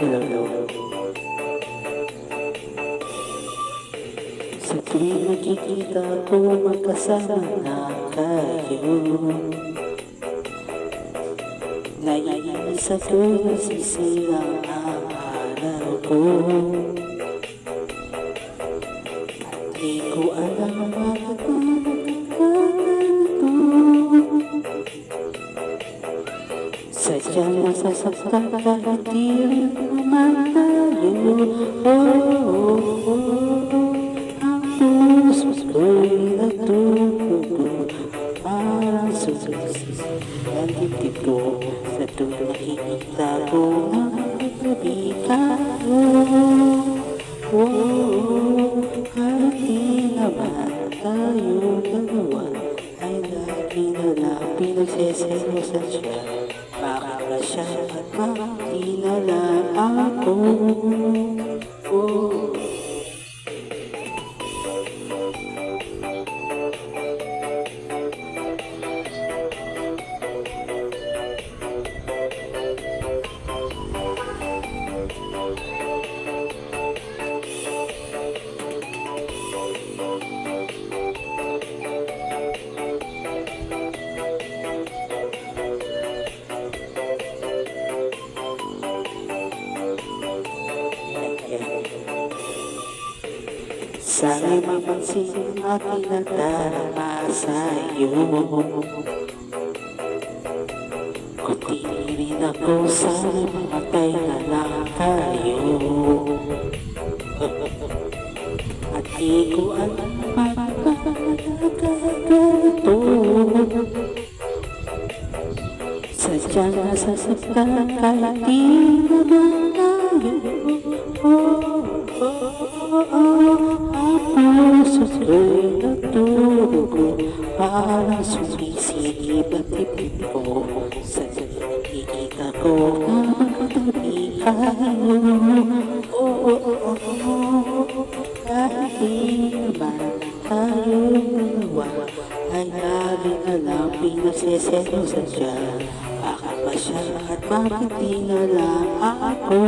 Hello. Sa tuwing nakikita ko magkasama na kayo, naiinis ako, nasisirang ang araw ko. Di ko alam bakit ko nagkaganito. Sadyang nasasaktan kahit di rin naman tayo. Ang puso ko'y natutugo, parang susi ang dibdib ko sa tuwing nakikita ko ang kaibigan mo. Kahit di naman tayo dalawa, ay lagi na lang pinagseselosan siya. Baka ba siya at bakit di na lang ako? Sana'y mapansin ang aking nadarama sa'yo. Kung di rin ako, sana'y mamatay na lang tayo. At di ko alam magkakaganto. Sadyang nasasaktan kahit di naman tayo. Ang puso ko'y natutugo, parang sumisilip ang dibdib ko. Sa nakikita ko ang kaibigan mo. Kahit di naman tayo dalawa, ay lagi na lang pinagseselosan siya. Baka ba siya at bakit di na lang ako?